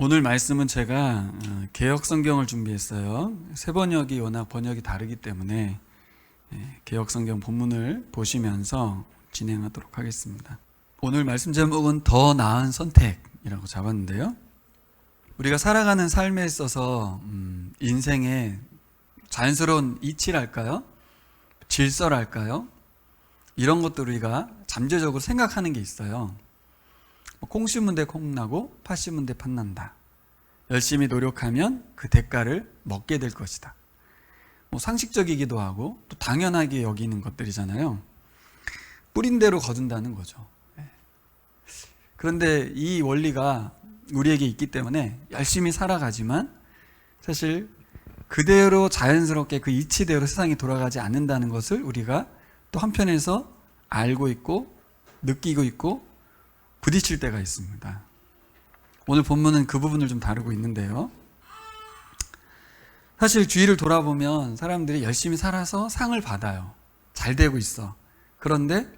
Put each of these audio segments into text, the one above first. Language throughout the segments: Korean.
오늘 말씀은 제가 개역 성경을 준비했어요. 새 번역이 워낙 번역이 다르기 때문에 개역 성경 본문을 보시면서 진행하도록 하겠습니다. 오늘 말씀 제목은 더 나은 선택이라고 잡았는데요. 우리가 살아가는 삶에 있어서 인생의 자연스러운 이치랄까요? 질서랄까요? 이런 것들 우리가 잠재적으로 생각하는 게 있어요. 콩 심은 데 콩 나고 팥 심은 데 팥 난다. 열심히 노력하면 그 대가를 먹게 될 것이다. 상식적이기도 하고 또 당연하게 여기는 것들이잖아요. 뿌린 대로 거둔다는 거죠. 그런데 이 원리가 우리에게 있기 때문에 열심히 살아가지만 사실 그대로 자연스럽게 그 이치대로 세상이 돌아가지 않는다는 것을 우리가 또 한편에서 알고 있고 느끼고 있고 부딪힐 때가 있습니다. 오늘 본문은 그 부분을 좀 다루고 있는데요. 사실 주위를 돌아보면 사람들이 열심히 살아서 상을 받아요. 잘 되고 있어. 그런데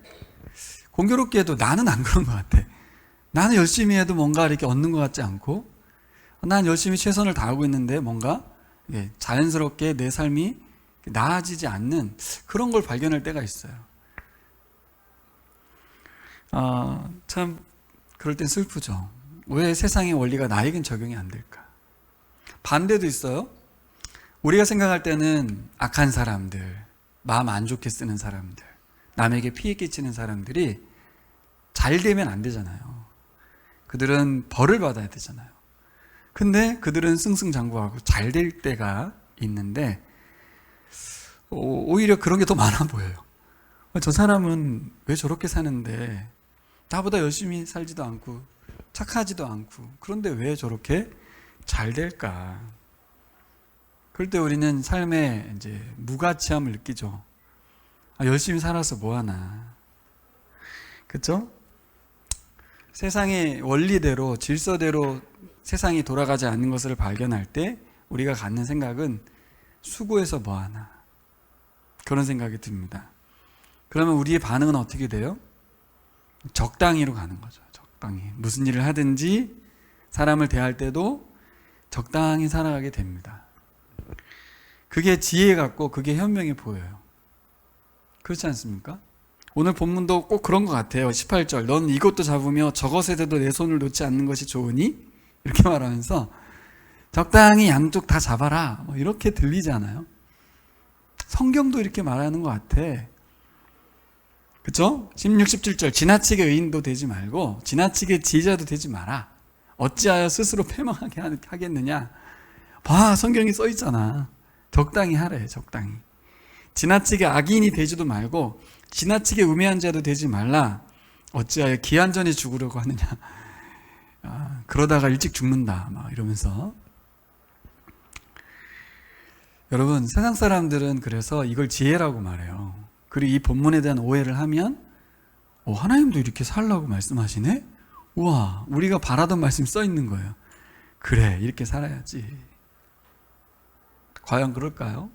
공교롭게도 나는 안 그런 것 같아. 나는 열심히 해도 뭔가 이렇게 얻는 것 같지 않고, 난 열심히 최선을 다하고 있는데 뭔가 자연스럽게 내 삶이 나아지지 않는 그런 걸 발견할 때가 있어요. 참 그럴 땐 슬프죠. 왜 세상의 원리가 나에겐 적용이 안 될까? 반대도 있어요. 우리가 생각할 때는 악한 사람들, 마음 안 좋게 쓰는 사람들, 남에게 피해 끼치는 사람들이 잘 되면 안 되잖아요. 그들은 벌을 받아야 되잖아요. 근데 그들은 승승장구하고 잘 될 때가 있는데 오히려 그런 게 더 많아 보여요. 저 사람은 왜 저렇게 사는데 나보다 열심히 살지도 않고 착하지도 않고 그런데 왜 저렇게 잘 될까? 그럴 때 우리는 삶에 이제 무가치함을 느끼죠. 열심히 살아서 뭐하나. 그렇죠? 세상의 원리대로 질서대로 세상이 돌아가지 않는 것을 발견할 때 우리가 갖는 생각은 수고해서 뭐하나. 그런 생각이 듭니다. 그러면 우리의 반응은 어떻게 돼요? 적당히로 가는 거죠. 적당히. 무슨 일을 하든지 사람을 대할 때도 적당히 살아가게 됩니다. 그게 지혜 같고 그게 현명해 보여요. 그렇지 않습니까? 오늘 본문도 꼭 그런 것 같아요. 18절 넌 이것도 잡으며 저것에도 내 손을 놓지 않는 것이 좋으니 이렇게 말하면서 적당히 양쪽 다 잡아라 이렇게 들리잖아요. 성경도 이렇게 말하는 것 같아. 그렇죠? 16, 17절 지나치게 의인도 되지 말고 지나치게 지혜자도 되지 마라. 어찌하여 스스로 패망하게 하겠느냐. 봐, 성경이 써 있잖아. 적당히 하래. 적당히. 지나치게 악인이 되지도 말고 지나치게 우매한 자도 되지 말라. 어찌하여 기한전에 죽으려고 하느냐. 그러다가 일찍 죽는다 막 이러면서. 여러분, 세상 사람들은 그래서 이걸 지혜라고 말해요. 그리고 이 본문에 대한 오해를 하면 하나님도 이렇게 살라고 말씀하시네? 우와, 우리가 바라던 말씀이 써 있는 거예요. 그래, 이렇게 살아야지. 과연 그럴까요?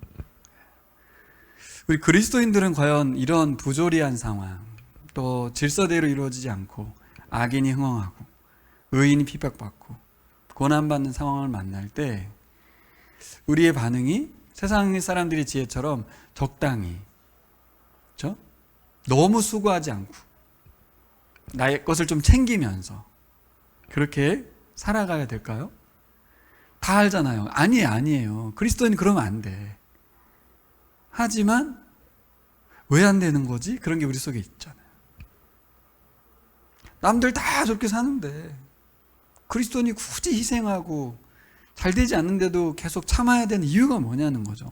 우리 그리스도인들은 과연 이런 부조리한 상황, 또 질서대로 이루어지지 않고 악인이 흥황하고 의인이 핍박받고 고난받는 상황을 만날 때 우리의 반응이 세상의 사람들의 지혜처럼 적당히, 그렇죠? 너무 수고하지 않고 나의 것을 좀 챙기면서 그렇게 살아가야 될까요? 다 알잖아요. 아니에요. 그리스도인이 그러면 안 돼. 하지만 왜 안 되는 거지? 그런 게 우리 속에 있잖아요. 남들 다 저렇게 사는데 그리스도인이 굳이 희생하고 잘 되지 않는데도 계속 참아야 되는 이유가 뭐냐는 거죠.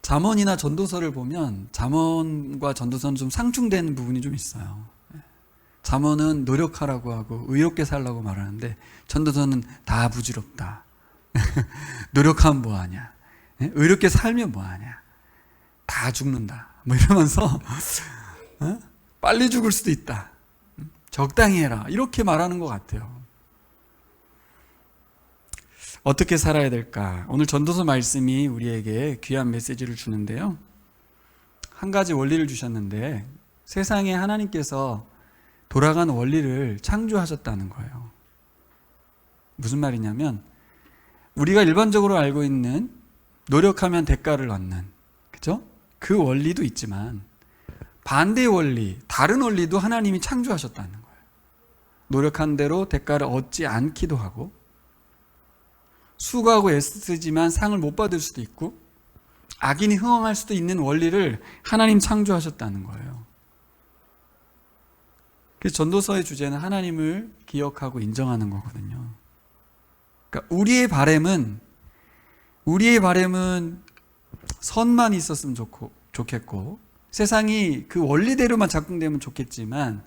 잠언이나 전도서를 보면 잠언과 전도서는 좀 상충되는 부분이 좀 있어요. 잠언은 노력하라고 하고 의롭게 살라고 말하는데 전도서는 다 부질없다. 노력하면 뭐하냐. 의롭게 살면 뭐하냐. 다 죽는다. 이러면서 빨리 죽을 수도 있다. 적당히 해라. 이렇게 말하는 것 같아요. 어떻게 살아야 될까? 오늘 전도서 말씀이 우리에게 귀한 메시지를 주는데요. 한 가지 원리를 주셨는데 세상에 하나님께서 돌아가는 원리를 창조하셨다는 거예요. 무슨 말이냐면 우리가 일반적으로 알고 있는 노력하면 대가를 얻는, 그죠? 그 원리도 있지만 반대의 원리, 다른 원리도 하나님이 창조하셨다는 거예요. 노력한 대로 대가를 얻지 않기도 하고, 수고하고 애쓰지만 상을 못 받을 수도 있고, 악인이 흥황할 수도 있는 원리를 하나님 창조하셨다는 거예요. 그래서 전도서의 주제는 하나님을 기억하고 인정하는 거거든요. 그러니까 우리의 바램은 선만 있었으면 좋겠고, 세상이 그 원리대로만 작동되면 좋겠지만,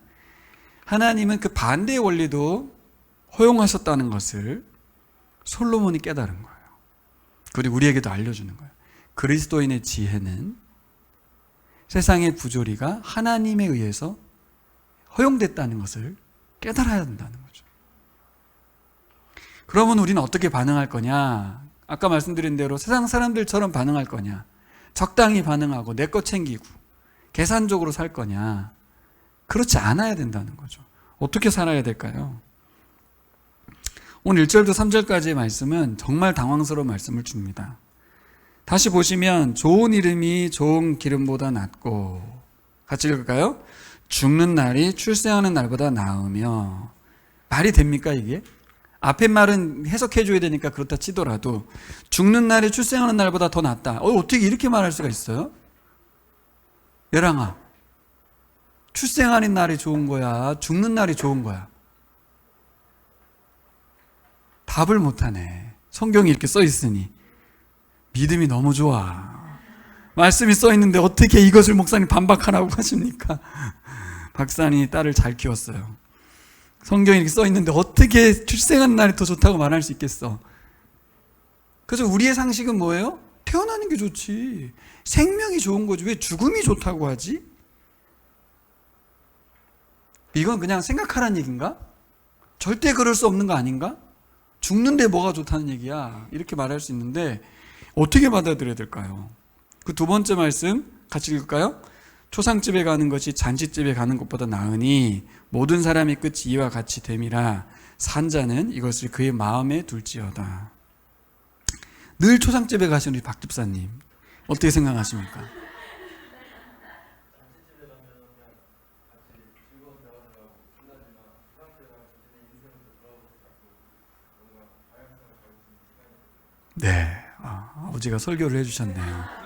하나님은 그 반대의 원리도 허용하셨다는 것을 솔로몬이 깨달은 거예요. 그리고 우리에게도 알려주는 거예요. 그리스도인의 지혜는 세상의 부조리가 하나님에 의해서 허용됐다는 것을 깨달아야 된다는 거죠. 그러면 우리는 어떻게 반응할 거냐? 아까 말씀드린 대로 세상 사람들처럼 반응할 거냐? 적당히 반응하고 내 것 챙기고 계산적으로 살 거냐? 그렇지 않아야 된다는 거죠. 어떻게 살아야 될까요? 오늘 1절부터 3절까지의 말씀은 정말 당황스러운 말씀을 줍니다. 다시 보시면 좋은 이름이 좋은 기름보다 낫고, 같이 읽을까요? 죽는 날이 출생하는 날보다 나으며. 말이 됩니까 이게? 앞에 말은 해석해 줘야 되니까 그렇다 치더라도 죽는 날이 출생하는 날보다 더 낫다. 어떻게 이렇게 말할 수가 있어요? 예랑아, 출생하는 날이 좋은 거야? 죽는 날이 좋은 거야? 답을 못하네. 성경이 이렇게 써 있으니. 믿음이 너무 좋아. 말씀이 써 있는데 어떻게 이것을 목사님 반박하라고 하십니까? 박사님이 딸을 잘 키웠어요. 성경이 이렇게 써 있는데 어떻게 출생하는 날이 더 좋다고 말할 수 있겠어? 그래서 우리의 상식은 뭐예요? 태어나는 게 좋지. 생명이 좋은 거지. 왜 죽음이 좋다고 하지? 이건 그냥 생각하라는 얘기인가? 절대 그럴 수 없는 거 아닌가? 죽는데 뭐가 좋다는 얘기야. 이렇게 말할 수 있는데 어떻게 받아들여야 될까요? 그 두 번째 말씀 같이 읽을까요? 초상집에 가는 것이 잔치집에 가는 것보다 나으니 모든 사람의 끝이 이와 같이 됨이라 산자는 이것을 그의 마음에 둘지어다. 늘 초상집에 가신 우리 박 집사님 어떻게 생각하십니까? 네, 아버지가 설교를 해주셨네요.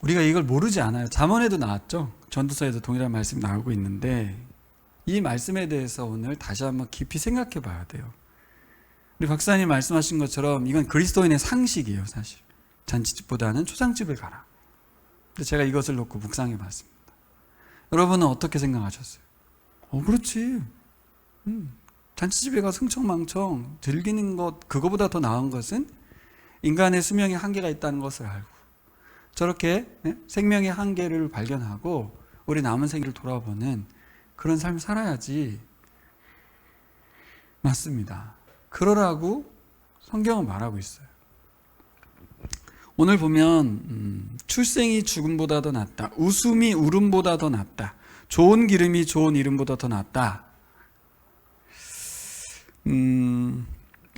우리가 이걸 모르지 않아요. 잠언에도 나왔죠. 전도서에도 동일한 말씀이 나오고 있는데 이 말씀에 대해서 오늘 다시 한번 깊이 생각해 봐야 돼요. 우리 박사님 말씀하신 것처럼 이건 그리스도인의 상식이에요. 사실 잔치집보다는 초상집을 가라. 근데 제가 이것을 놓고 묵상해 봤습니다. 여러분은 어떻게 생각하셨어요? 그렇지. 잔치집에 가서 흥청망청 즐기는 것, 그거보다 더 나은 것은 인간의 수명에 한계가 있다는 것을 알고 저렇게 생명의 한계를 발견하고 우리 남은 생을 돌아보는 그런 삶을 살아야지. 맞습니다. 그러라고 성경은 말하고 있어요. 오늘 보면 출생이 죽음보다 더 낫다. 웃음이 울음보다 더 낫다. 좋은 기름이 좋은 이름보다 더 낫다.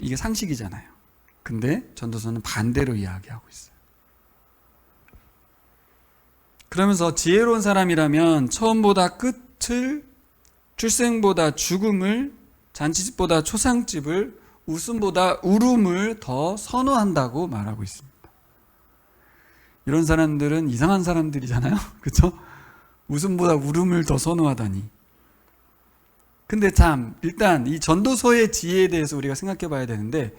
이게 상식이잖아요. 근데 전도서는 반대로 이야기하고 있어요. 그러면서 지혜로운 사람이라면 처음보다 끝을, 출생보다 죽음을, 잔치집보다 초상집을, 웃음보다 울음을 더 선호한다고 말하고 있습니다. 이런 사람들은 이상한 사람들이잖아요. 그렇죠? 웃음보다 울음을 더 선호하다니. 근데 참 일단 이 전도서의 지혜에 대해서 우리가 생각해 봐야 되는데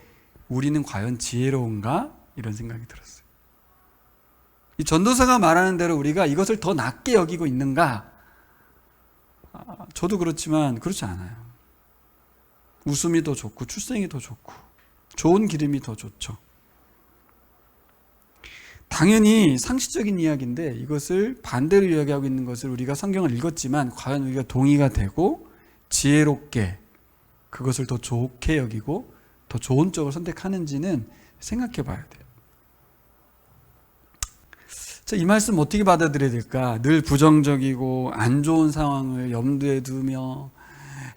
우리는 과연 지혜로운가? 이런 생각이 들었어요. 이 전도서가 말하는 대로 우리가 이것을 더 낮게 여기고 있는가? 저도 그렇지만 그렇지 않아요. 웃음이 더 좋고 출생이 더 좋고 좋은 기름이 더 좋죠. 당연히 상식적인 이야기인데 이것을 반대로 이야기하고 있는 것을 우리가 성경을 읽었지만 과연 우리가 동의가 되고 지혜롭게 그것을 더 좋게 여기고 더 좋은 쪽을 선택하는지는 생각해 봐야 돼요. 이 말씀 어떻게 받아들여야 될까? 늘 부정적이고 안 좋은 상황을 염두에 두며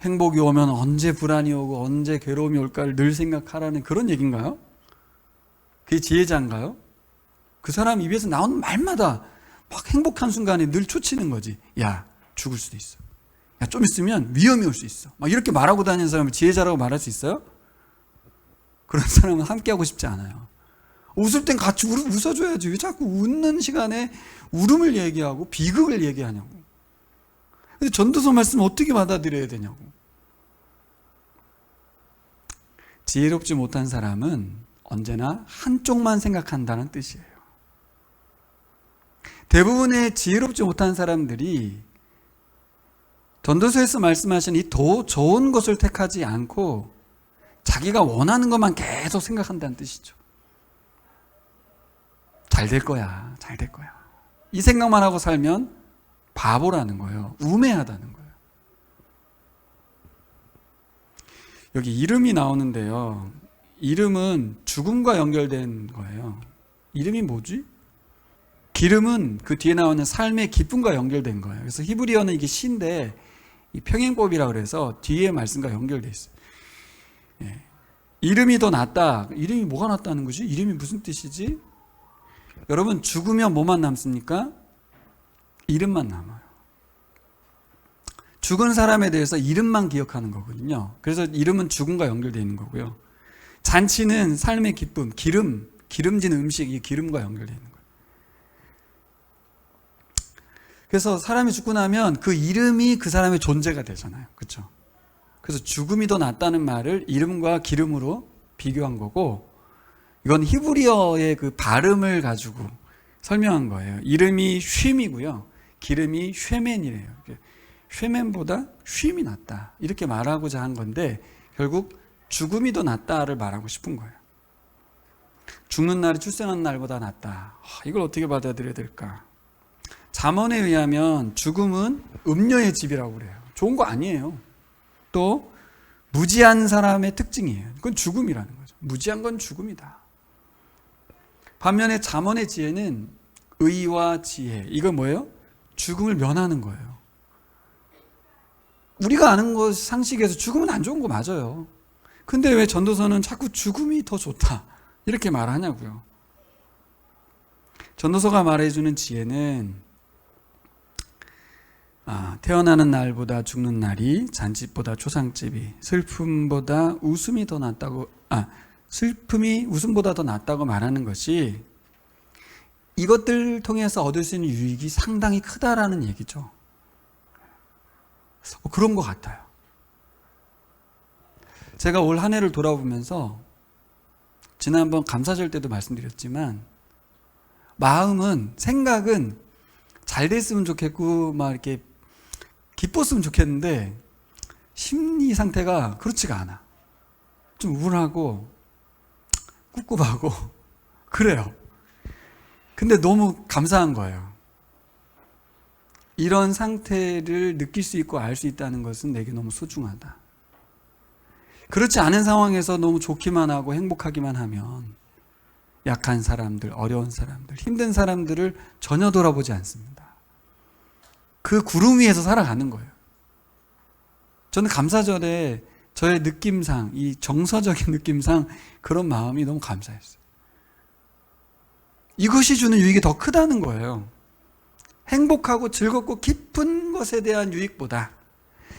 행복이 오면 언제 불안이 오고 언제 괴로움이 올까를 늘 생각하라는 그런 얘기인가요? 그게 지혜자인가요? 그 사람 입에서 나오는 말마다 막 행복한 순간에 늘 초치는 거지. 야, 죽을 수도 있어. 야, 좀 있으면 위험이 올 수 있어. 막 이렇게 말하고 다니는 사람을 지혜자라고 말할 수 있어요? 그런 사람은 함께하고 싶지 않아요. 웃을 땐 같이 웃어줘야지. 왜 자꾸 웃는 시간에 울음을 얘기하고 비극을 얘기하냐고. 근데 전도서 말씀 어떻게 받아들여야 되냐고. 지혜롭지 못한 사람은 언제나 한쪽만 생각한다는 뜻이에요. 대부분의 지혜롭지 못한 사람들이 전도서에서 말씀하신 이 더 좋은 것을 택하지 않고 자기가 원하는 것만 계속 생각한다는 뜻이죠. 잘 될 거야, 잘 될 거야. 이 생각만 하고 살면 바보라는 거예요. 우매하다는 거예요. 여기 이름이 나오는데요. 이름은 죽음과 연결된 거예요. 이름이 뭐지? 기름은 그 뒤에 나오는 삶의 기쁨과 연결된 거예요. 그래서 히브리어는 이게 시인데 이 평행법이라고 그래서 뒤에 말씀과 연결돼 있어요. 예. 이름이 더 낫다. 이름이 뭐가 낫다는 거지? 이름이 무슨 뜻이지? 여러분, 죽으면 뭐만 남습니까? 이름만 남아요. 죽은 사람에 대해서 이름만 기억하는 거거든요. 그래서 이름은 죽음과 연결되어 있는 거고요. 잔치는 삶의 기쁨, 기름진 음식, 이 기름과 연결되어 있는 거예요. 그래서 사람이 죽고 나면 그 이름이 그 사람의 존재가 되잖아요. 그렇죠? 그래서 죽음이 더 낫다는 말을 이름과 기름으로 비교한 거고, 이건 히브리어의 그 발음을 가지고 설명한 거예요. 이름이 쉼이고요. 기름이 쉐멘이래요. 쉐멘보다 쉼이 낫다. 이렇게 말하고자 한 건데 결국 죽음이 더 낫다를 말하고 싶은 거예요. 죽는 날이 출생하는 날보다 낫다. 이걸 어떻게 받아들여야 될까? 잠언에 의하면 죽음은 음녀의 집이라고 그래요. 좋은 거 아니에요. 또 무지한 사람의 특징이에요. 그건 죽음이라는 거죠. 무지한 건 죽음이다. 반면에 잠언의 지혜는 의와 지혜. 이건 뭐예요? 죽음을 면하는 거예요. 우리가 아는 것 상식에서 죽음은 안 좋은 거 맞아요. 근데 왜 전도서는 자꾸 죽음이 더 좋다 이렇게 말하냐고요. 전도서가 말해주는 지혜는 태어나는 날보다 죽는 날이 잔치보다 초상집이 슬픔보다 웃음이 더 낫다고 슬픔이 웃음보다 더 낫다고 말하는 것이 이것들 통해서 얻을 수 있는 유익이 상당히 크다라는 얘기죠. 그런 것 같아요. 제가 올 한 해를 돌아보면서 지난번 감사절 때도 말씀드렸지만 마음은 생각은 잘 됐으면 좋겠고 막 이렇게 기뻤으면 좋겠는데 심리 상태가 그렇지가 않아. 좀 우울하고 꿉꿉하고 그래요. 근데 너무 감사한 거예요. 이런 상태를 느낄 수 있고 알 수 있다는 것은 내게 너무 소중하다. 그렇지 않은 상황에서 너무 좋기만 하고 행복하기만 하면 약한 사람들, 어려운 사람들, 힘든 사람들을 전혀 돌아보지 않습니다. 그 구름 위에서 살아가는 거예요. 저는 감사절에 저의 느낌상, 이 정서적인 느낌상 그런 마음이 너무 감사했어요. 이것이 주는 유익이 더 크다는 거예요. 행복하고 즐겁고 깊은 것에 대한 유익보다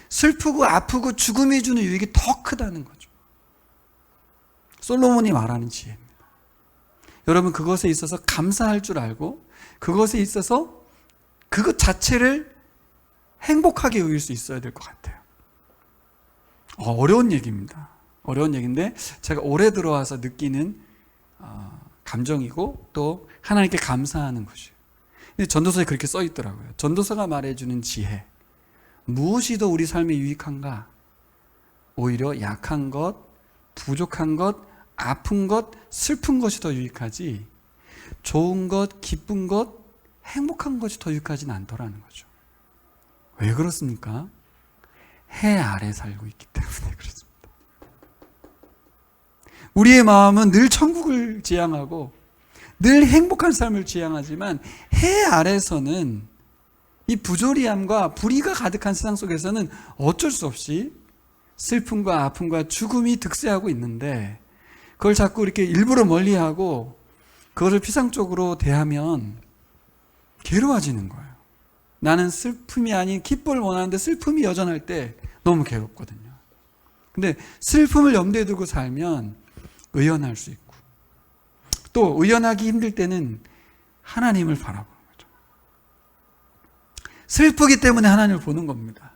슬프고 아프고 죽음이 주는 유익이 더 크다는 거죠. 솔로몬이 말하는 지혜입니다. 여러분, 그것에 있어서 감사할 줄 알고 그것에 있어서 그것 자체를 행복하게 여길 수 있어야 될 것 같아요. 어려운 얘기입니다. 어려운 얘기인데 제가 올해 들어와서 느끼는 감정이고 또 하나님께 감사하는 것이에요. 근데 전도서에 그렇게 써 있더라고요. 전도서가 말해주는 지혜. 무엇이 더 우리 삶에 유익한가? 오히려 약한 것, 부족한 것, 아픈 것, 슬픈 것이 더 유익하지 좋은 것, 기쁜 것, 행복한 것이 더 유익하지는 않더라는 거죠. 왜 그렇습니까? 해 아래 살고 있기 때문에 그렇습니다. 우리의 마음은 늘 천국을 지향하고 늘 행복한 삶을 지향하지만 해 아래서는 이 부조리함과 불의가 가득한 세상 속에서는 어쩔 수 없이 슬픔과 아픔과 죽음이 득세하고 있는데, 그걸 자꾸 이렇게 일부러 멀리하고 그것을 피상적으로 대하면 괴로워지는 거예요. 나는 슬픔이 아닌 기쁨을 원하는데 슬픔이 여전할 때 너무 괴롭거든요. 근데 슬픔을 염두에 두고 살면 의연할 수 있고, 또 의연하기 힘들 때는 하나님을 바라보는 거죠. 슬프기 때문에 하나님을 보는 겁니다.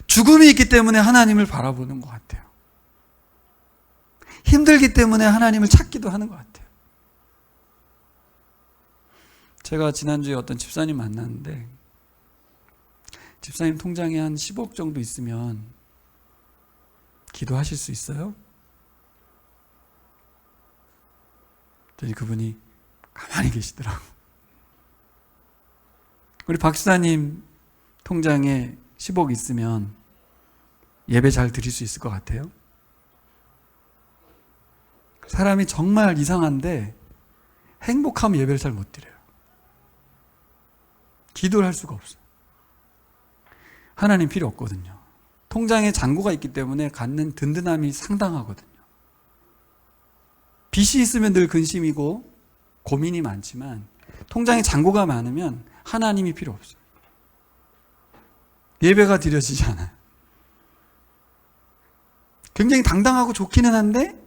죽음이 있기 때문에 하나님을 바라보는 것 같아요. 힘들기 때문에 하나님을 찾기도 하는 것 같아요. 제가 지난주에 어떤 집사님 만났는데, 집사님 통장에 한 10억 정도 있으면 기도하실 수 있어요? 그랬더니 그분이 가만히 계시더라고. 우리 박 집사님 통장에 10억 있으면 예배 잘 드릴 수 있을 것 같아요? 사람이 정말 이상한데 행복하면 예배를 잘 못 드려요. 기도를 할 수가 없어요. 하나님 필요 없거든요. 통장에 잔고가 있기 때문에 갖는 든든함이 상당하거든요. 빚이 있으면 늘 근심이고 고민이 많지만 통장에 잔고가 많으면 하나님이 필요 없어요. 예배가 드려지지 않아요. 굉장히 당당하고 좋기는 한데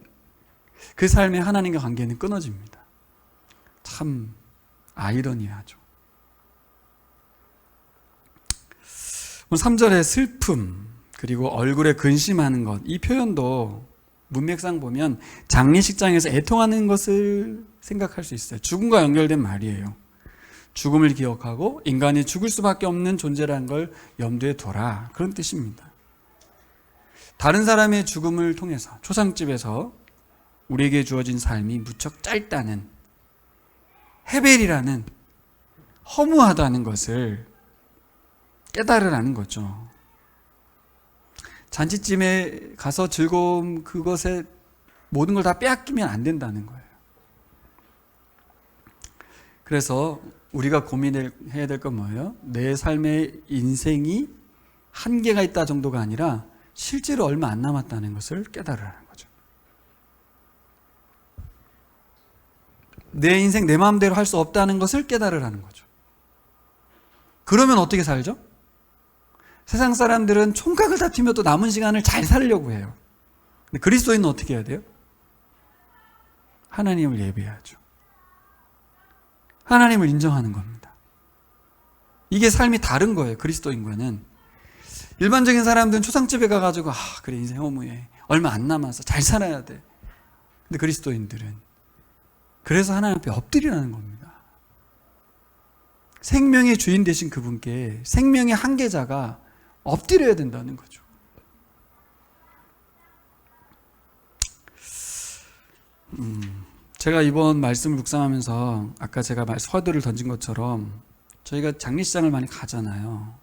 그 삶의 하나님과 관계는 끊어집니다. 참 아이러니하죠. 오늘 3절의 슬픔, 그리고 얼굴에 근심하는 것, 이 표현도 문맥상 보면 장례식장에서 애통하는 것을 생각할 수 있어요. 죽음과 연결된 말이에요. 죽음을 기억하고 인간이 죽을 수밖에 없는 존재라는 걸 염두에 둬라, 그런 뜻입니다. 다른 사람의 죽음을 통해서 초상집에서 우리에게 주어진 삶이 무척 짧다는, 헤벨이라는, 허무하다는 것을 깨달으라는 거죠. 잔치집에 가서 즐거움, 그것에 모든 걸 다 빼앗기면 안 된다는 거예요. 그래서 우리가 고민해야 될 건 뭐예요? 내 삶의 인생이 한계가 있다 정도가 아니라 실제로 얼마 안 남았다는 것을 깨달으라는 거죠. 내 인생 내 마음대로 할 수 없다는 것을 깨달으라는 거죠. 그러면 어떻게 살죠? 세상 사람들은 총각을 다투며 또 남은 시간을 잘 살려고 해요. 근데 그리스도인은 어떻게 해야 돼요? 하나님을 예배해야죠. 하나님을 인정하는 겁니다. 이게 삶이 다른 거예요. 그리스도인과는. 일반적인 사람들은 초상집에 가가지고 그래, 인생 허무해, 얼마 안 남아서 잘 살아야 돼. 근데 그리스도인들은 그래서 하나님 앞에 엎드리라는 겁니다. 생명의 주인 되신 그분께, 생명의 한계자가 엎드려야 된다는 거죠. 제가 이번 말씀을 묵상하면서 아까 제가 서두를 던진 것처럼 저희가 장례식장을 많이 가잖아요.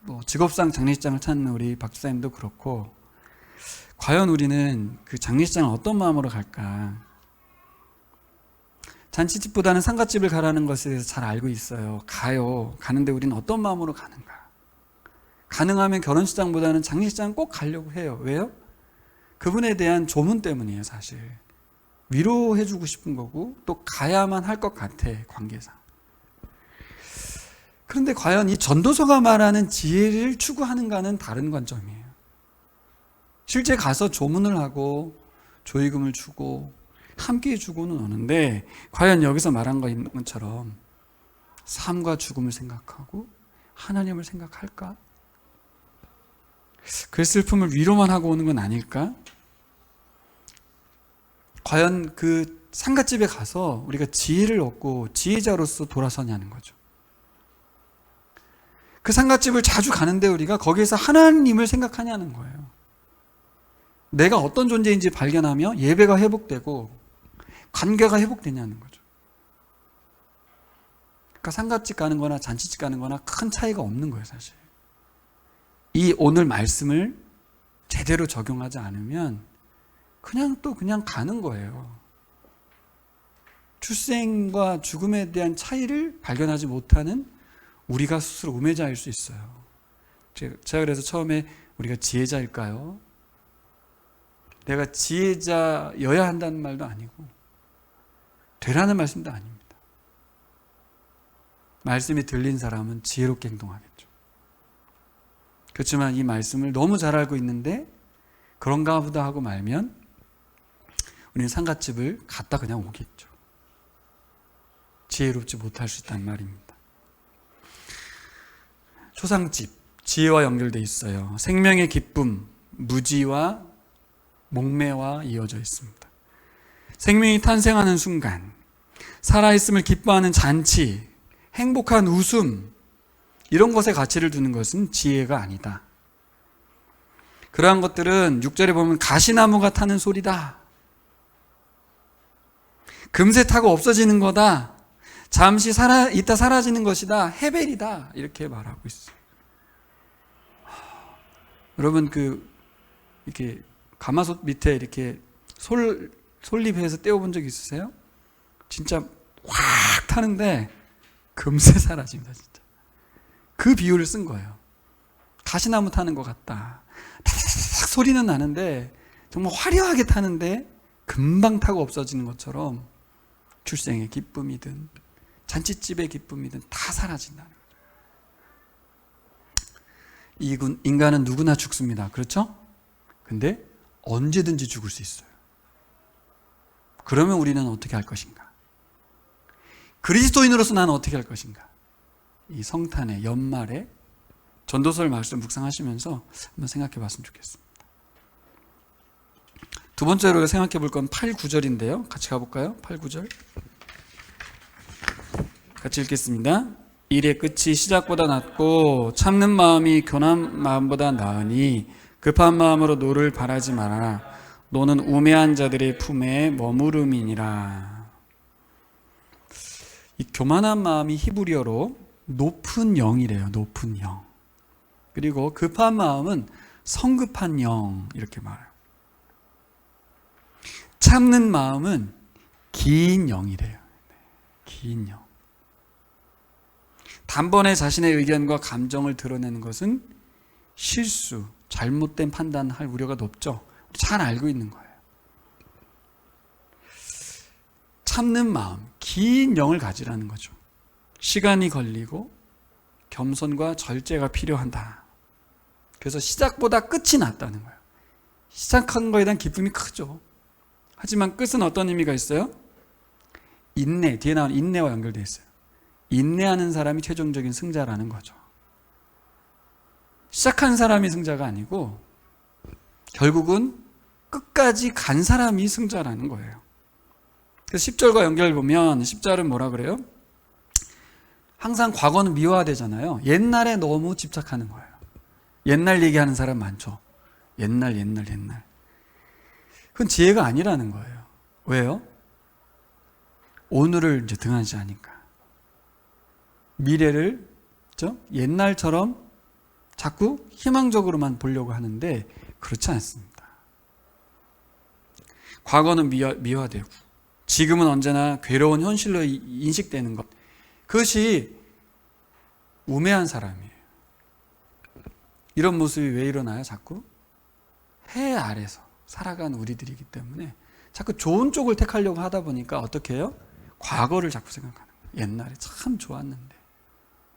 뭐 직업상 장례식장을 찾는 우리 박 집사님도 그렇고, 과연 우리는 그 장례식장을 어떤 마음으로 갈까? 잔치집보다는 상갓집을 가라는 것에 대해서 잘 알고 있어요. 가는데 우리는 어떤 마음으로 가는가? 가능하면 결혼식장보다는 장례식장 꼭 가려고 해요. 왜요? 그분에 대한 조문 때문이에요, 사실. 위로해주고 싶은 거고, 또 가야만 할 것 같아, 관계상. 그런데 과연 이 전도서가 말하는 지혜를 추구하는가는 다른 관점이에요. 실제 가서 조문을 하고 조의금을 주고 함께 해주고는 오는데, 과연 여기서 말한 것처럼 삶과 죽음을 생각하고 하나님을 생각할까? 그 슬픔을 위로만 하고 오는 건 아닐까? 과연 그 상갓집에 가서 우리가 지혜를 얻고 지혜자로서 돌아서냐는 거죠. 그 상갓집을 자주 가는데 우리가 거기에서 하나님을 생각하냐는 거예요. 내가 어떤 존재인지 발견하며 예배가 회복되고 관계가 회복되냐는 거죠. 그러니까 상갓집 가는 거나 잔치집 가는 거나 큰 차이가 없는 거예요, 사실. 이 오늘 말씀을 제대로 적용하지 않으면 그냥 가는 거예요. 출생과 죽음에 대한 차이를 발견하지 못하는 우리가 스스로 우매자일 수 있어요. 제가 그래서 처음에 우리가 지혜자일까요? 내가 지혜자여야 한다는 말도 아니고 되라는 말씀도 아닙니다. 말씀이 들린 사람은 지혜롭게 행동하겠죠. 그렇지만 이 말씀을 너무 잘 알고 있는데 그런가 보다 하고 말면 우리는 상갓집을 갔다 그냥 오겠죠. 지혜롭지 못할 수 있다는 말입니다. 초상집, 지혜와 연결되어 있어요. 생명의 기쁨, 무지와 목매와 이어져 있습니다. 생명이 탄생하는 순간, 살아있음을 기뻐하는 잔치, 행복한 웃음, 이런 것에 가치를 두는 것은 지혜가 아니다. 그러한 것들은 6절에 보면 가시나무가 타는 소리다. 금세 타고 없어지는 거다. 잠시 있다 사라지는 것이다. 헤벨이다. 이렇게 말하고 있어요. 여러분 이렇게 가마솥 밑에 이렇게 솔잎해서 떼어본 적 있으세요? 진짜 확 타는데 금세 사라집니다. 진짜. 그 비유를 쓴 거예요. 가시나무 타는 것 같다. 탁 소리는 나는데 정말 화려하게 타는데 금방 타고 없어지는 것처럼 출생의 기쁨이든 잔치집의 기쁨이든 다 사라진다는 거죠. 인간은 누구나 죽습니다. 그렇죠? 근데 언제든지 죽을 수 있어요. 그러면 우리는 어떻게 할 것인가? 그리스도인으로서 나는 어떻게 할 것인가? 이 성탄의 연말에 전도서를 말씀 묵상하시면서 한번 생각해 봤으면 좋겠습니다. 두 번째로 생각해 볼 건 8, 9절인데요. 같이 가볼까요? 8, 9절. 같이 읽겠습니다. 일의 끝이 시작보다 낫고 참는 마음이 교만한 마음보다 나으니 급한 마음으로 노를 바라지 말아라. 노는 우매한 자들의 품에 머무름이니라. 이 교만한 마음이 히브리어로 높은 영이래요. 높은 영. 그리고 급한 마음은 성급한 영 이렇게 말해요. 참는 마음은 긴 영이래요. 긴 영. 단번에 자신의 의견과 감정을 드러내는 것은 실수, 잘못된 판단할 우려가 높죠. 잘 알고 있는 거예요. 참는 마음, 긴 영을 가지라는 거죠. 시간이 걸리고 겸손과 절제가 필요한다. 그래서 시작보다 끝이 낫다는 거예요. 시작한 거에 대한 기쁨이 크죠. 하지만 끝은 어떤 의미가 있어요? 인내, 뒤에 나오는 인내와 연결되어 있어요. 인내하는 사람이 최종적인 승자라는 거죠. 시작한 사람이 승자가 아니고 결국은 끝까지 간 사람이 승자라는 거예요. 그래서 10절과 연결 보면 10절은 뭐라 그래요? 항상 과거는 미화되잖아요. 옛날에 너무 집착하는 거예요. 옛날 얘기하는 사람 많죠. 옛날. 그건 지혜가 아니라는 거예요. 왜요? 오늘을 이제 등한시하니까. 미래를 옛날처럼 자꾸 희망적으로만 보려고 하는데 그렇지 않습니다. 과거는 미화되고 지금은 언제나 괴로운 현실로 인식되는 것, 그것이 우매한 사람이에요. 이런 모습이 왜 일어나요? 자꾸 해 아래서 살아가는 우리들이기 때문에 자꾸 좋은 쪽을 택하려고 하다 보니까 어떻게 해요? 과거를 자꾸 생각하는 거예요. 옛날에 참 좋았는데,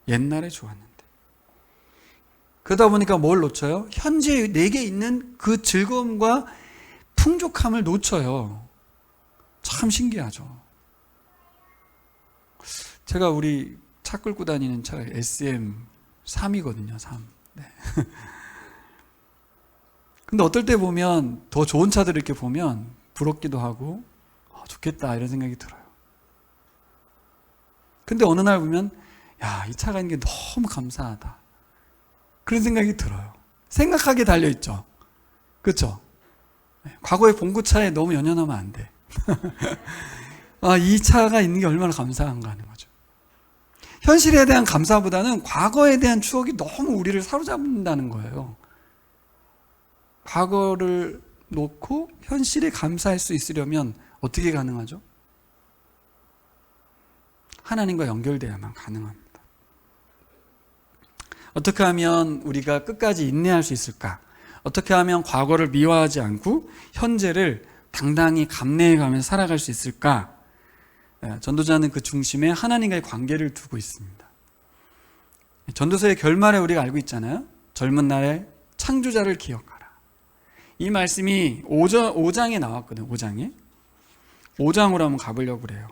옛날에 좋았는데. 그러다 보니까 뭘 놓쳐요? 현재 내게 있는 그 즐거움과 풍족함을 놓쳐요. 참 신기하죠. 제가 우리 차 끌고 다니는 차가 SM3이거든요. 3. 네. 근데 어떨 때 보면 더 좋은 차들 이렇게 보면 부럽기도 하고 좋겠다 이런 생각이 들어요. 근데 어느 날 보면 야, 이 차가 있는 게 너무 감사하다 그런 생각이 들어요. 생각하게 달려있죠. 그렇죠? 과거의 봉구차에 너무 연연하면 안 돼. 이 차가 있는 게 얼마나 감사한가 하는 거죠. 현실에 대한 감사보다는 과거에 대한 추억이 너무 우리를 사로잡는다는 거예요. 과거를 놓고 현실에 감사할 수 있으려면 어떻게 가능하죠? 하나님과 연결돼야만 가능합니다. 어떻게 하면 우리가 끝까지 인내할 수 있을까? 어떻게 하면 과거를 미화하지 않고 현재를 당당히 감내해가면서 살아갈 수 있을까? 전도자는 그 중심에 하나님과의 관계를 두고 있습니다. 전도서의 결말에 우리가 알고 있잖아요. 젊은 날에 창조자를 기억하라. 이 말씀이 5장에 나왔거든요. 5장으로 한번 가보려고 그래요.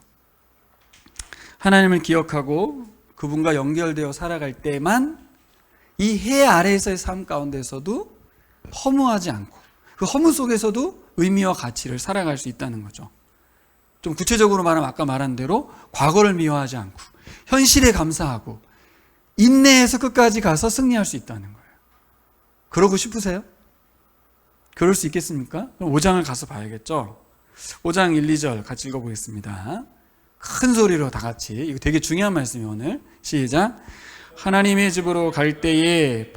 하나님을 기억하고 그분과 연결되어 살아갈 때만 이 해 아래에서의 삶 가운데서도 허무하지 않고 그 허무 속에서도 의미와 가치를 살아갈 수 있다는 거죠. 좀 구체적으로 말하면 아까 말한 대로 과거를 미워하지 않고 현실에 감사하고 인내해서 끝까지 가서 승리할 수 있다는 거예요. 그러고 싶으세요? 그럴 수 있겠습니까? 그럼 5장을 가서 봐야겠죠. 5장 1, 2절 같이 읽어보겠습니다. 큰 소리로 다 같이. 이거 되게 중요한 말씀이에요. 오늘 시작. 하나님의 집으로 갈 때에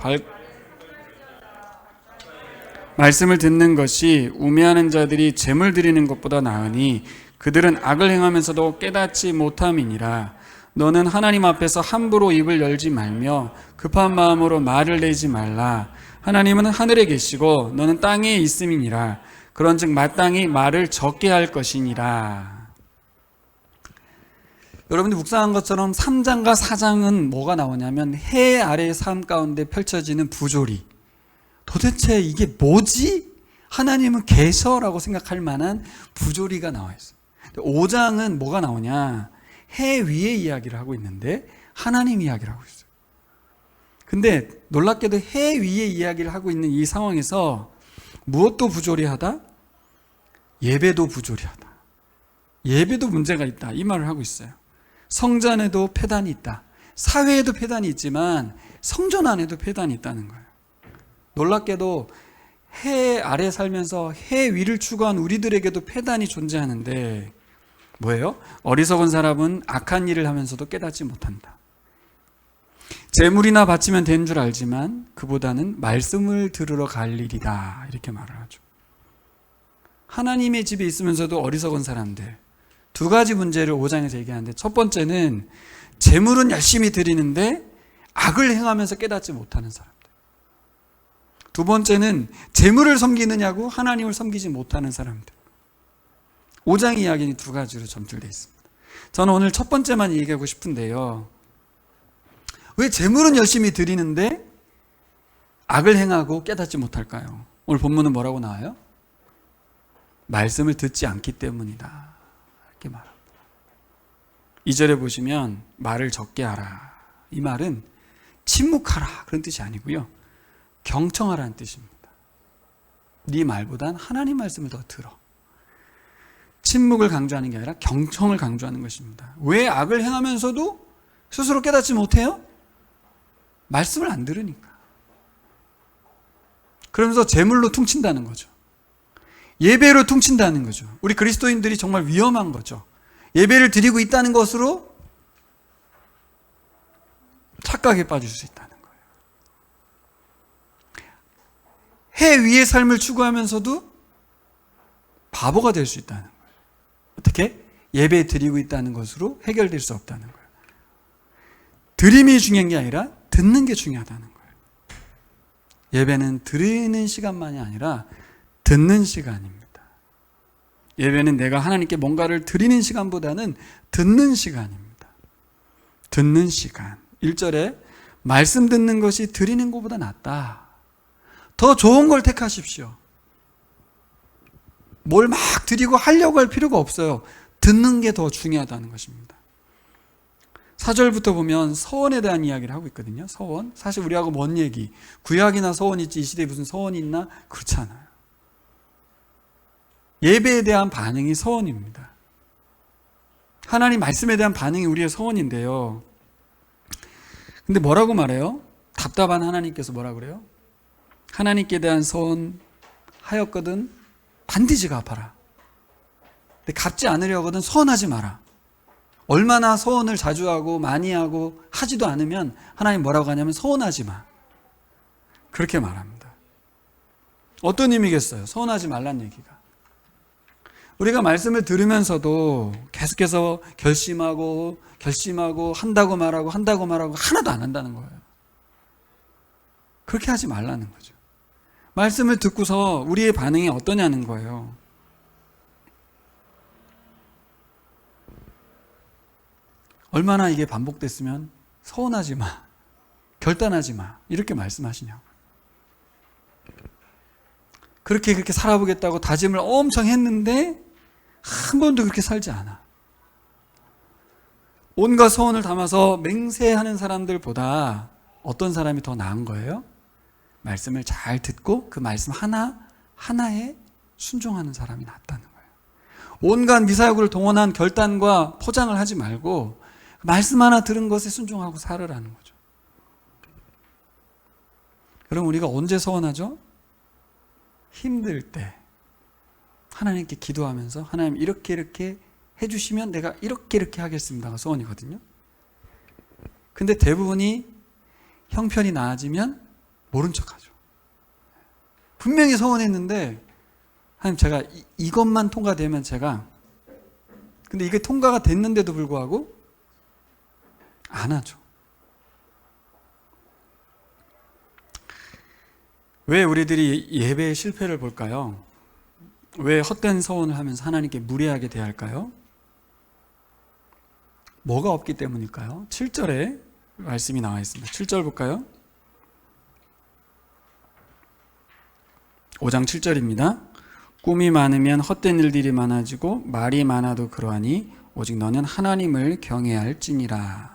말씀을 듣는 것이 우매하는 자들이 재물 드리는 것보다 나으니 그들은 악을 행하면서도 깨닫지 못함이니라. 너는 하나님 앞에서 함부로 입을 열지 말며 급한 마음으로 말을 내지 말라. 하나님은 하늘에 계시고 너는 땅에 있음이니라. 그런즉 마땅히 말을 적게 할 것이니라. 여러분들 묵상한 것처럼 3장과 4장은 뭐가 나오냐면 해 아래의 삶 가운데 펼쳐지는 부조리. 도대체 이게 뭐지? 하나님은 계셔라고 생각할 만한 부조리가 나와 있어요. 5장은 뭐가 나오냐? 해 위의 이야기를 하고 있는데 하나님 이야기를 하고 있어요. 근데 놀랍게도 해 위의 이야기를 하고 있는 이 상황에서 무엇도 부조리하다? 예배도 부조리하다. 예배도 문제가 있다. 이 말을 하고 있어요. 성전 안에도 폐단이 있다. 사회에도 폐단이 있지만 성전 안에도 폐단이 있다는 거예요. 놀랍게도 해 아래 살면서 해 위를 추구한 우리들에게도 폐단이 존재하는데 뭐예요? 어리석은 사람은 악한 일을 하면서도 깨닫지 못한다. 재물이나 바치면 되는 줄 알지만 그보다는 말씀을 들으러 갈 일이다. 이렇게 말을 하죠. 하나님의 집에 있으면서도 어리석은 사람들. 두 가지 문제를 5장에서 얘기하는데 첫 번째는 재물은 열심히 드리는데 악을 행하면서 깨닫지 못하는 사람들. 두 번째는 재물을 섬기느냐고 하나님을 섬기지 못하는 사람들. 5장 이야기는 두 가지로 점철되어 있습니다. 저는 오늘 첫 번째만 얘기하고 싶은데요. 왜 재물은 열심히 드리는데 악을 행하고 깨닫지 못할까요? 오늘 본문은 뭐라고 나와요? 말씀을 듣지 않기 때문이다. 이렇게 말합니다. 2절에 보시면 말을 적게 하라. 이 말은 침묵하라 그런 뜻이 아니고요. 경청하라는 뜻입니다. 네 말보단 하나님 말씀을 더 들어. 침묵을 강조하는 게 아니라 경청을 강조하는 것입니다. 왜 악을 행하면서도 스스로 깨닫지 못해요? 말씀을 안 들으니까. 그러면서 재물로 퉁친다는 거죠. 예배로 퉁친다는 거죠. 우리 그리스도인들이 정말 위험한 거죠. 예배를 드리고 있다는 것으로 착각에 빠질 수 있다는 거예요. 해 위의 삶을 추구하면서도 바보가 될 수 있다는 거예요. 어떻게? 예배 드리고 있다는 것으로 해결될 수 없다는 거예요. 드림이 중요한 게 아니라 듣는 게 중요하다는 거예요. 예배는 드리는 시간만이 아니라 듣는 시간입니다. 예배는 내가 하나님께 뭔가를 드리는 시간보다는 듣는 시간입니다. 듣는 시간. 1절에 말씀 듣는 것이 드리는 것보다 낫다. 더 좋은 걸 택하십시오. 뭘 막 드리고 하려고 할 필요가 없어요. 듣는 게 더 중요하다는 것입니다. 4절부터 보면 서원에 대한 이야기를 하고 있거든요. 서원. 사실 우리하고 먼 얘기. 구약이나 서원이 있지 이 시대에 무슨 서원이 있나? 그렇지 않아요. 예배에 대한 반응이 서원입니다. 하나님 말씀에 대한 반응이 우리의 서원인데요. 근데 뭐라고 말해요? 답답한 하나님께서 뭐라 그래요? 하나님께 대한 서원 하였거든 반드시 갚아라. 근데 갚지 않으려거든 서원하지 마라. 얼마나 서원을 자주 하고 많이 하고 하지도 않으면 하나님 뭐라고 하냐면 서원하지 마. 그렇게 말합니다. 어떤 의미겠어요? 서원하지 말란 얘기가. 우리가 말씀을 들으면서도 계속해서 결심하고 한다고 말하고 하나도 안 한다는 거예요. 그렇게 하지 말라는 거죠. 말씀을 듣고서 우리의 반응이 어떠냐는 거예요. 얼마나 이게 반복됐으면 서운하지 마, 결단하지 마 이렇게 말씀하시냐고. 그렇게 살아보겠다고 다짐을 엄청 했는데 한 번도 그렇게 살지 않아. 온갖 소원을 담아서 맹세하는 사람들보다 어떤 사람이 더 나은 거예요? 말씀을 잘 듣고 그 말씀 하나에 순종하는 사람이 낫다는 거예요. 온갖 미사역을 동원한 결단과 포장을 하지 말고 말씀 하나 들은 것에 순종하고 살으라는 거죠. 그럼 우리가 언제 서원하죠? 힘들 때 하나님께 기도하면서 하나님 이렇게 해주시면 내가 이렇게 하겠습니다가 소원이거든요. 근데 대부분이 형편이 나아지면 모른 척하죠. 분명히 서원했는데 하나님 제가 이것만 통과되면 근데 이게 통과가 됐는데도 불구하고 안 하죠. 왜 우리들이 예배의 실패를 볼까요? 왜 헛된 서원을 하면서 하나님께 무례하게 대할까요? 뭐가 없기 때문일까요? 7절에 말씀이 나와 있습니다. 7절 볼까요? 5장 7절입니다. 꿈이 많으면 헛된 일들이 많아지고 말이 많아도 그러하니 오직 너는 하나님을 경외할지니라.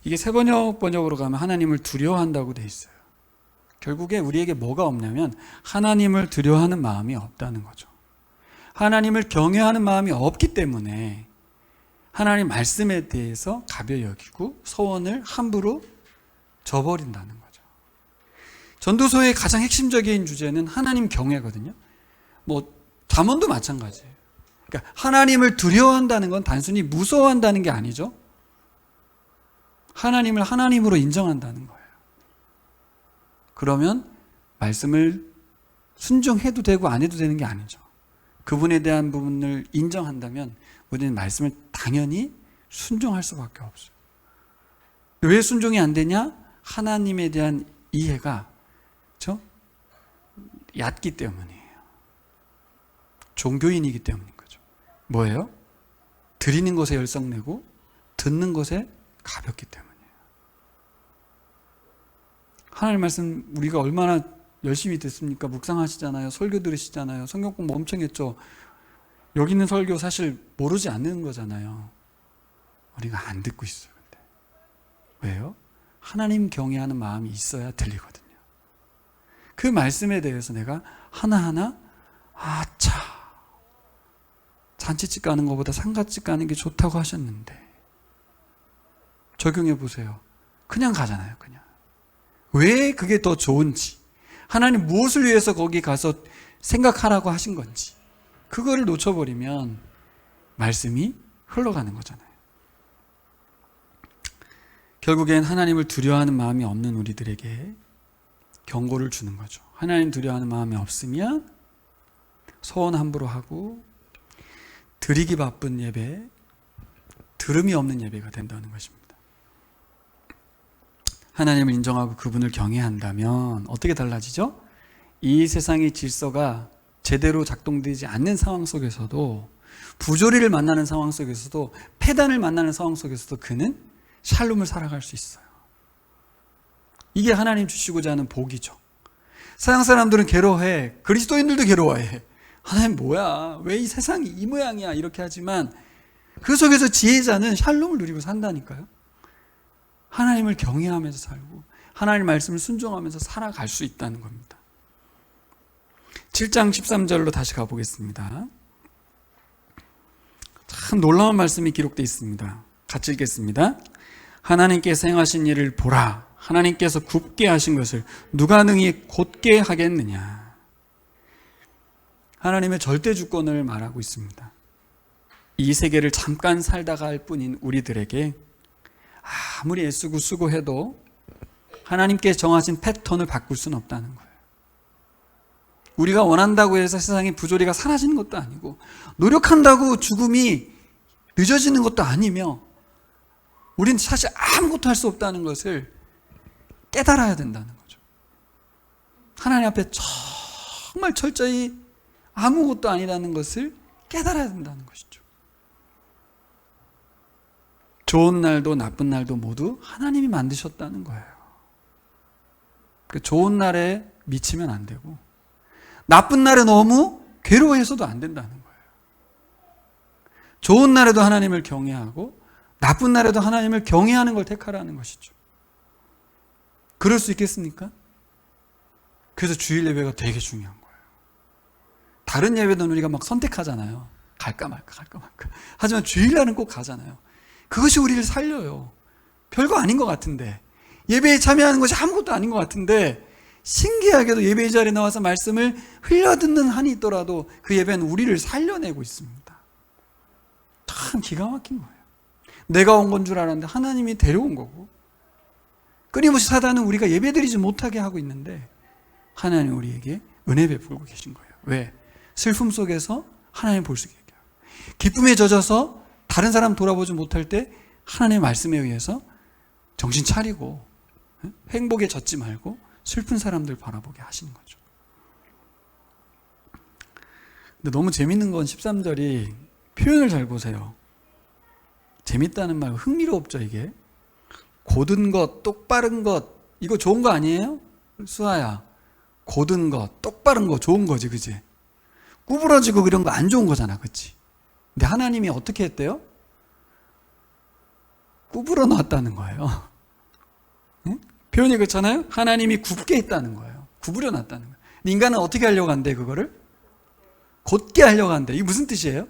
이게 세번역 번역으로 가면 하나님을 두려워한다고 돼 있어요. 결국에 우리에게 뭐가 없냐면 하나님을 두려워하는 마음이 없다는 거죠. 하나님을 경외하는 마음이 없기 때문에 하나님 말씀에 대해서 가벼이 여기고 소원을 함부로 저버린다는 거죠. 전도서의 가장 핵심적인 주제는 하나님 경외거든요. 잠언도 마찬가지예요. 그러니까 하나님을 두려워한다는 건 단순히 무서워한다는 게 아니죠. 하나님을 하나님으로 인정한다는 거예요. 그러면 말씀을 순종해도 되고 안 해도 되는 게 아니죠. 그분에 대한 부분을 인정한다면 우리는 말씀을 당연히 순종할 수밖에 없어요. 왜 순종이 안 되냐? 하나님에 대한 이해가 얕기 때문이에요. 종교인이기 때문인 거죠. 뭐예요? 드리는 것에 열성내고 듣는 것에 가볍기 때문이에요. 하나님 말씀 우리가 얼마나 열심히 듣습니까? 묵상하시잖아요. 설교 들으시잖아요. 성경 공부 엄청 했죠. 여기 있는 설교 사실 모르지 않는 거잖아요. 우리가 안 듣고 있어요. 근데. 왜요? 하나님 경외하는 마음이 있어야 들리거든요. 그 말씀에 대해서 내가 하나하나 아차 잔치집 가는 것보다 상가집 가는 게 좋다고 하셨는데 적용해 보세요. 그냥 가잖아요. 그냥. 왜 그게 더 좋은지, 하나님 무엇을 위해서 거기 가서 생각하라고 하신 건지, 그거를 놓쳐버리면 말씀이 흘러가는 거잖아요. 결국엔 하나님을 두려워하는 마음이 없는 우리들에게 경고를 주는 거죠. 하나님 두려워하는 마음이 없으면 소원 함부로 하고 드리기 바쁜 예배, 들음이 없는 예배가 된다는 것입니다. 하나님을 인정하고 그분을 경외한다면 어떻게 달라지죠? 이 세상의 질서가 제대로 작동되지 않는 상황 속에서도, 부조리를 만나는 상황 속에서도, 폐단을 만나는 상황 속에서도 그는 샬롬을 살아갈 수 있어요. 이게 하나님 주시고자 하는 복이죠. 서양 사람들은 괴로워해. 그리스도인들도 괴로워해. 하나님 뭐야? 왜 이 세상이 이 모양이야? 이렇게 하지만 그 속에서 지혜자는 샬롬을 누리고 산다니까요. 하나님을 경외하면서 살고 하나님 말씀을 순종하면서 살아갈 수 있다는 겁니다. 7장 13절로 다시 가보겠습니다. 참 놀라운 말씀이 기록되어 있습니다. 같이 읽겠습니다. 하나님께서 행하신 일을 보라. 하나님께서 굽게 하신 것을 누가 능히 곧게 하겠느냐. 하나님의 절대 주권을 말하고 있습니다. 이 세계를 잠깐 살다가 할 뿐인 우리들에게 아무리 애쓰고 수고해도 하나님께 정하신 패턴을 바꿀 수는 없다는 거예요. 우리가 원한다고 해서 세상의 부조리가 사라지는 것도 아니고, 노력한다고 죽음이 늦어지는 것도 아니며, 우리는 사실 아무것도 할 수 없다는 것을 깨달아야 된다는 거죠. 하나님 앞에 정말 철저히 아무것도 아니라는 것을 깨달아야 된다는 것이죠. 좋은 날도 나쁜 날도 모두 하나님이 만드셨다는 거예요. 그 좋은 날에 미치면 안 되고, 나쁜 날에 너무 괴로워해서도 안 된다는 거예요. 좋은 날에도 하나님을 경외하고, 나쁜 날에도 하나님을 경외하는 걸 택하라는 것이죠. 그럴 수 있겠습니까? 그래서 주일 예배가 되게 중요한 거예요. 다른 예배는 우리가 막 선택하잖아요. 갈까 말까 갈까 말까. 하지만 주일날은 꼭 가잖아요. 그것이 우리를 살려요. 별거 아닌 것 같은데, 예배에 참여하는 것이 아무것도 아닌 것 같은데, 신기하게도 예배 자리에 나와서 말씀을 흘려듣는 한이 있더라도 그 예배는 우리를 살려내고 있습니다. 참 기가 막힌 거예요. 내가 온 건 줄 알았는데 하나님이 데려온 거고, 끊임없이 사단은 우리가 예배드리지 못하게 하고 있는데 하나님 우리에게 은혜 베풀고 계신 거예요. 왜? 슬픔 속에서 하나님 볼 수 있게 해요. 기쁨에 젖어서 다른 사람 돌아보지 못할 때 하나님의 말씀에 의해서 정신 차리고, 행복에 젖지 말고 슬픈 사람들 바라보게 하시는 거죠. 근데 너무 재밌는 건 13절이 표현을 잘 보세요. 재밌다는 말, 흥미롭죠 이게. 곧은 것, 똑바른 것, 이거 좋은 거 아니에요? 수아야, 곧은 것, 똑바른 거 좋은 거지, 그치? 구부러지고 이런 거 안 좋은 거잖아, 그치? 근데 하나님이 어떻게 했대요? 구부러 놨다는 거예요. 응? 표현이 그렇잖아요? 하나님이 굽게 했다는 거예요. 구부려 놨다는 거예요. 근데 인간은 어떻게 하려고 한대, 그거를? 곧게 하려고 한대. 이게 무슨 뜻이에요?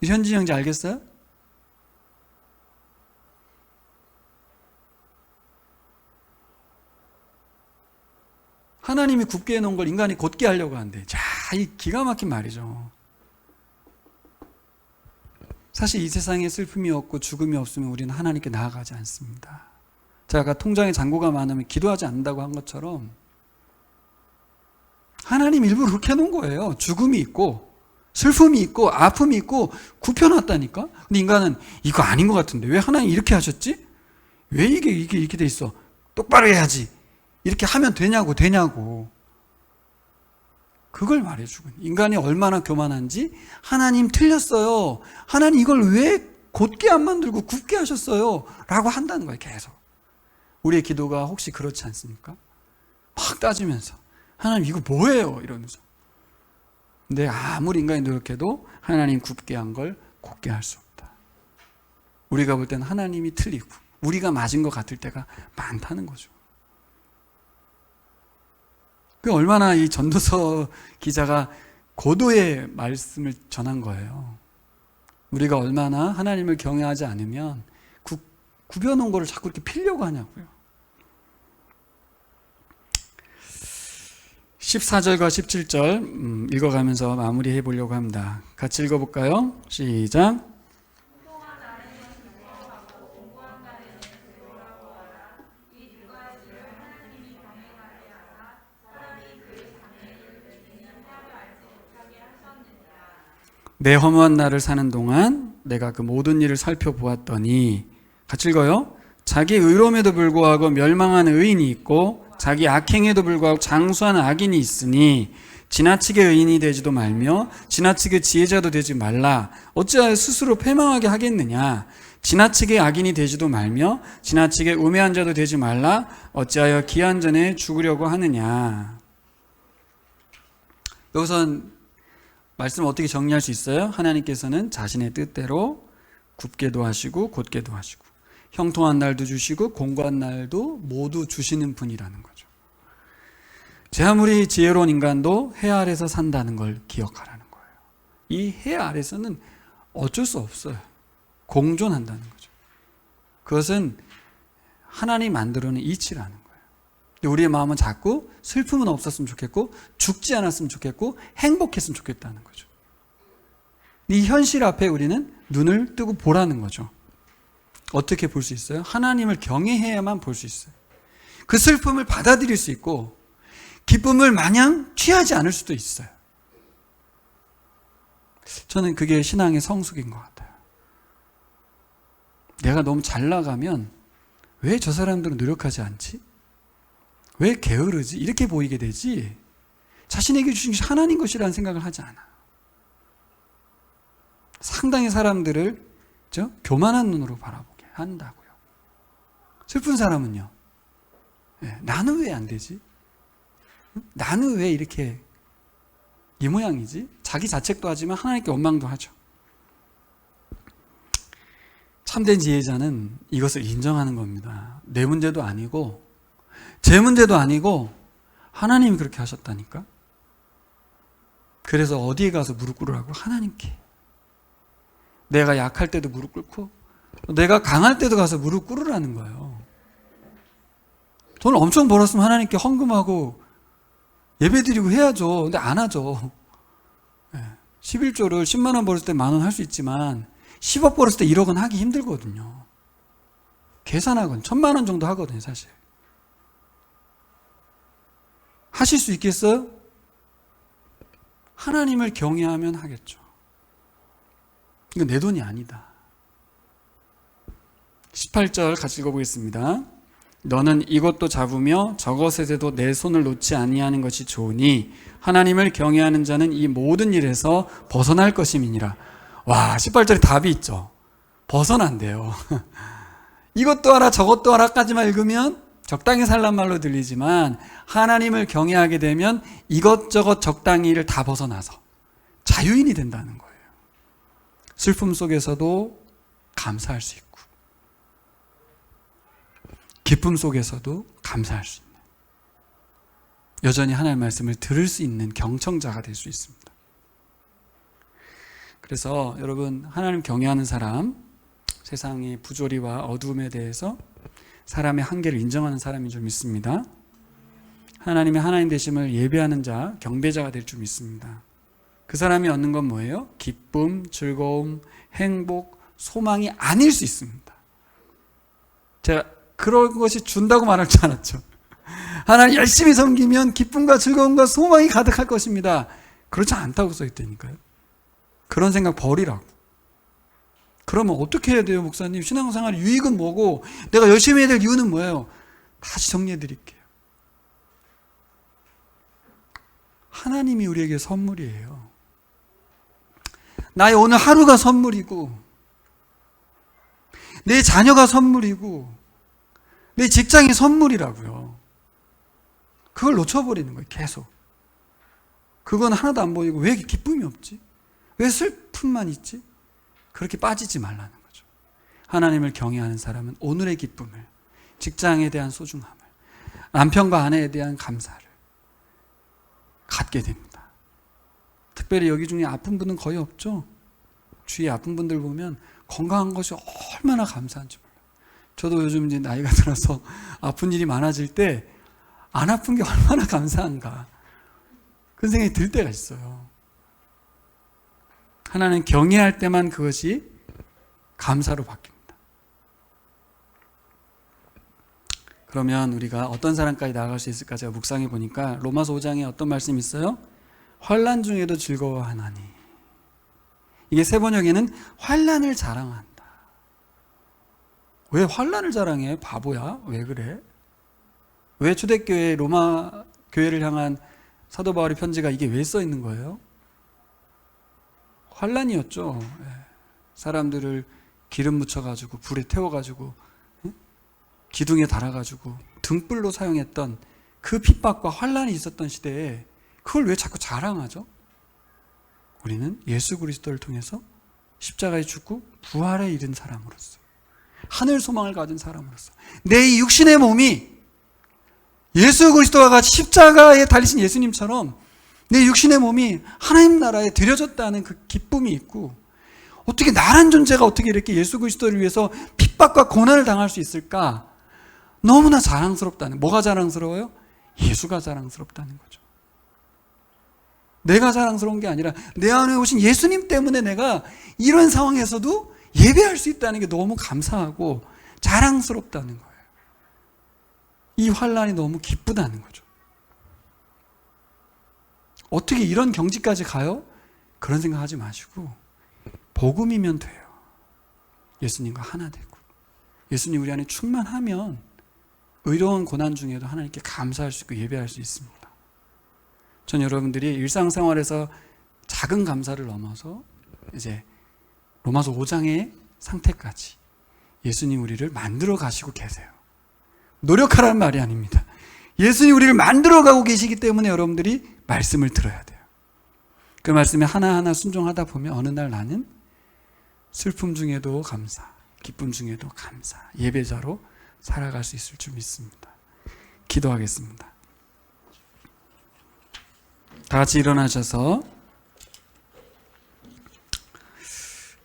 현진이 형제 알겠어요? 하나님이 굽게 해놓은 걸 인간이 곧게 하려고 한대. 자, 이 기가 막힌 말이죠. 사실 이 세상에 슬픔이 없고 죽음이 없으면 우리는 하나님께 나아가지 않습니다. 제가 아까 통장에 잔고가 많으면 기도하지 않는다고 한 것처럼 하나님 일부러 그렇게 해놓은 거예요. 죽음이 있고 슬픔이 있고 아픔이 있고 굽혀놨다니까. 근데 인간은 이거 아닌 것 같은데 왜 하나님 이렇게 하셨지? 왜 이게 이렇게 돼 있어? 똑바로 해야지. 이렇게 하면 되냐고. 그걸 말해주고, 인간이 얼마나 교만한지, 하나님 틀렸어요. 하나님 이걸 왜 곧게 안 만들고 굽게 하셨어요? 라고 한다는 거예요, 계속. 우리의 기도가 혹시 그렇지 않습니까? 막 따지면서 하나님 이거 뭐예요? 이러면서. 근데 아무리 인간이 노력해도 하나님 굽게 한 걸 곧게 할 수 없다. 우리가 볼 때는 하나님이 틀리고 우리가 맞은 것 같을 때가 많다는 거죠. 그 얼마나 이 전도서 기자가 고도의 말씀을 전한 거예요. 우리가 얼마나 하나님을 경외하지 않으면 구겨놓은 거를 자꾸 이렇게 피려고 하냐고요. 14절과 17절 읽어가면서 마무리해 보려고 합니다. 같이 읽어볼까요? 시작. 내 허무한 날을 사는 동안 내가 그 모든 일을 살펴보았더니, 같이 읽어요. 자기 의로움에도 불구하고 멸망하는 의인이 있고 자기 악행에도 불구하고 장수하는 악인이 있으니 지나치게 의인이 되지도 말며 지나치게 지혜자도 되지 말라. 어찌하여 스스로 패망하게 하겠느냐. 지나치게 악인이 되지도 말며 지나치게 우매한 자도 되지 말라. 어찌하여 기한 전에 죽으려고 하느냐. 여기선 말씀을 어떻게 정리할 수 있어요? 하나님께서는 자신의 뜻대로 굽게도 하시고 곧게도 하시고 형통한 날도 주시고 공고한 날도 모두 주시는 분이라는 거죠. 제 아무리 지혜로운 인간도 해 아래서 산다는 걸 기억하라는 거예요. 이 해 아래서는 어쩔 수 없어요. 공존한다는 거죠. 그것은 하나님이 만들어낸 이치라는 거예요. 근데 우리의 마음은 자꾸 슬픔은 없었으면 좋겠고 죽지 않았으면 좋겠고 행복했으면 좋겠다는 거죠. 이 현실 앞에 우리는 눈을 뜨고 보라는 거죠. 어떻게 볼 수 있어요? 하나님을 경외해야만 볼 수 있어요. 그 슬픔을 받아들일 수 있고 기쁨을 마냥 취하지 않을 수도 있어요. 저는 그게 신앙의 성숙인 것 같아요. 내가 너무 잘 나가면 왜 저 사람들은 노력하지 않지? 왜 게으르지? 이렇게 보이게 되지, 자신에게 주신 것이 하나님 것이라는 생각을 하지 않아. 상당히 사람들을 교만한 눈으로 바라보게 한다고요. 슬픈 사람은요, 나는 왜 안 되지? 나는 왜 이렇게 이 모양이지? 자기 자책도 하지만 하나님께 원망도 하죠. 참된 지혜자는 이것을 인정하는 겁니다. 내 문제도 아니고 제 문제도 아니고 하나님이 그렇게 하셨다니까. 그래서 어디에 가서 무릎 꿇으라고? 하나님께. 내가 약할 때도 무릎 꿇고 내가 강할 때도 가서 무릎 꿇으라는 거예요. 돈을 엄청 벌었으면 하나님께 헌금하고 예배드리고 해야죠. 근데 안 하죠. 11조를 10만 원 벌었을 때 10,000원 할 수 있지만 10억 벌었을 때 1억은 하기 힘들거든요. 계산하건 1,000만 원 정도 하거든요, 사실. 하실 수 있겠어요? 하나님을 경외하면 하겠죠. 이건 내 돈이 아니다. 18절 같이 읽어보겠습니다. 너는 이것도 잡으며 저것에도 내 손을 놓지 아니하는 것이 좋으니 하나님을 경외하는 자는 이 모든 일에서 벗어날 것임이니라. 와, 18절에 답이 있죠. 벗어난대요. 이것도 하라 저것도 하라까지만 읽으면 적당히 살란 말로 들리지만 하나님을 경외하게 되면 이것저것 적당히를 다 벗어나서 자유인이 된다는 거예요. 슬픔 속에서도 감사할 수 있고 기쁨 속에서도 감사할 수 있는, 여전히 하나님의 말씀을 들을 수 있는 경청자가 될 수 있습니다. 그래서 여러분, 하나님 경외하는 사람, 세상의 부조리와 어두움에 대해서 사람의 한계를 인정하는 사람인 줄 믿습니다. 하나님의 하나님 되심을 예배하는 자, 경배자가 될 줄 믿습니다. 그 사람이 얻는 건 뭐예요? 기쁨, 즐거움, 행복, 소망이 아닐 수 있습니다. 제가 그런 것이 준다고 말할 줄 알았죠. 하나님 열심히 섬기면 기쁨과 즐거움과 소망이 가득할 것입니다. 그렇지 않다고 써있다니까요. 그런 생각 버리라고. 그러면 어떻게 해야 돼요, 목사님? 신앙생활 유익은 뭐고 내가 열심히 해야 될 이유는 뭐예요? 다시 정리해 드릴게요. 하나님이 우리에게 선물이에요. 나의 오늘 하루가 선물이고 내 자녀가 선물이고 내 직장이 선물이라고요. 그걸 놓쳐버리는 거예요, 계속. 그건 하나도 안 보이고 왜 기쁨이 없지? 왜 슬픔만 있지? 그렇게 빠지지 말라는 거죠. 하나님을 경외하는 사람은 오늘의 기쁨을, 직장에 대한 소중함을, 남편과 아내에 대한 감사를 갖게 됩니다. 특별히 여기 중에 아픈 분은 거의 없죠? 주위에 아픈 분들 보면 건강한 것이 얼마나 감사한지 몰라요. 저도 요즘 이제 나이가 들어서 아픈 일이 많아질 때 안 아픈 게 얼마나 감사한가, 그런 생각이 들 때가 있어요. 하나는 경외할 때만 그것이 감사로 바뀝니다. 그러면 우리가 어떤 사람까지 나아갈 수 있을까? 제가 묵상해 보니까 로마서 5장에 어떤 말씀이 있어요? 환난 중에도 즐거워하나니. 이게 세 번역에는 환난을 자랑한다. 왜 환난을 자랑해? 바보야? 왜 그래? 왜 초대교회 로마 교회를 향한 사도 바울의 편지가 이게 왜 써 있는 거예요? 환난이었죠. 사람들을 기름 묻혀가지고 불에 태워가지고 기둥에 달아가지고 등불로 사용했던 그 핍박과 환난이 있었던 시대에 그걸 왜 자꾸 자랑하죠? 우리는 예수 그리스도를 통해서 십자가에 죽고 부활에 이른 사람으로서, 하늘 소망을 가진 사람으로서 내 이 육신의 몸이 예수 그리스도와 같이 십자가에 달리신 예수님처럼 내 육신의 몸이 하나님 나라에 드려졌다는 그 기쁨이 있고, 어떻게 나란 존재가 어떻게 이렇게 예수 그리스도를 위해서 핍박과 고난을 당할 수 있을까? 너무나 자랑스럽다는, 뭐가 자랑스러워요? 예수가 자랑스럽다는 거죠. 내가 자랑스러운 게 아니라 내 안에 오신 예수님 때문에 내가 이런 상황에서도 예배할 수 있다는 게 너무 감사하고 자랑스럽다는 거예요. 이 환난이 너무 기쁘다는 거죠. 어떻게 이런 경지까지 가요? 그런 생각하지 마시고 복음이면 돼요. 예수님과 하나 되고 예수님 우리 안에 충만하면 의로운 고난 중에도 하나님께 감사할 수 있고 예배할 수 있습니다. 전 여러분들이 일상생활에서 작은 감사를 넘어서 이제 로마서 5장의 상태까지 예수님 우리를 만들어 가시고 계세요. 노력하라는 말이 아닙니다. 예수님 우리를 만들어 가고 계시기 때문에 여러분들이 말씀을 들어야 돼요. 그 말씀에 하나하나 순종하다 보면 어느 날 나는 슬픔 중에도 감사, 기쁨 중에도 감사, 예배자로 살아갈 수 있을 줄 믿습니다. 기도하겠습니다. 다 같이 일어나셔서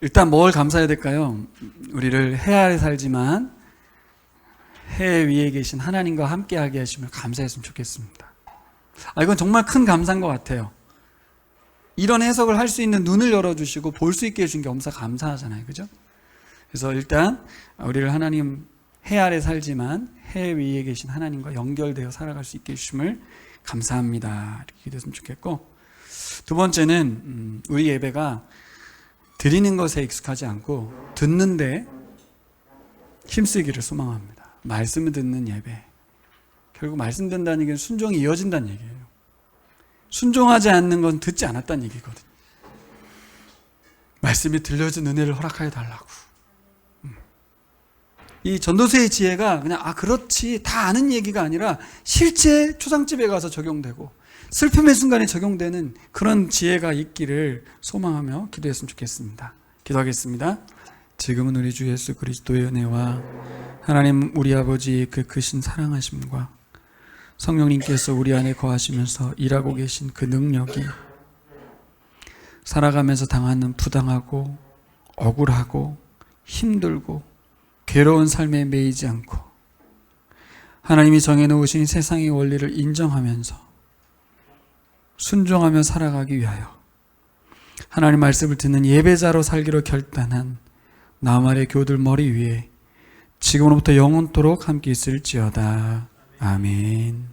일단 뭘 감사해야 될까요? 우리를 해 아래 살지만 해 위에 계신 하나님과 함께하게 하심을 감사했으면 좋겠습니다. 이건 정말 큰 감사인 것 같아요. 이런 해석을 할 수 있는 눈을 열어주시고 볼 수 있게 해준 게 엄청 감사하잖아요. 그죠? 그래서 일단 우리를 하나님 해 아래 살지만 해 위에 계신 하나님과 연결되어 살아갈 수 있게 해주심을 감사합니다. 이렇게 기도했으면 좋겠고, 두 번째는 우리 예배가 드리는 것에 익숙하지 않고 듣는데 힘쓰기를 소망합니다. 말씀을 듣는 예배. 결국 말씀 듣는다는 얘기는 순종이 이어진다는 얘기예요. 순종하지 않는 건 듣지 않았다는 얘기거든요. 말씀이 들려진 은혜를 허락하여 달라고. 이 전도서의 지혜가 그냥 그렇지 다 아는 얘기가 아니라 실제 초상집에 가서 적용되고 슬픔의 순간에 적용되는 그런 지혜가 있기를 소망하며 기도했으면 좋겠습니다. 기도하겠습니다. 지금은 우리 주 예수 그리스도의 은혜와 하나님 우리 아버지의 그 크신 사랑하심과 성령님께서 우리 안에 거하시면서 일하고 계신 그 능력이 살아가면서 당하는 부당하고 억울하고 힘들고 괴로운 삶에 매이지 않고 하나님이 정해놓으신 세상의 원리를 인정하면서 순종하며 살아가기 위하여 하나님 말씀을 듣는 예배자로 살기로 결단한 나말의 교들 머리 위에 지금으로부터 영원토록 함께 있을지어다. 아멘.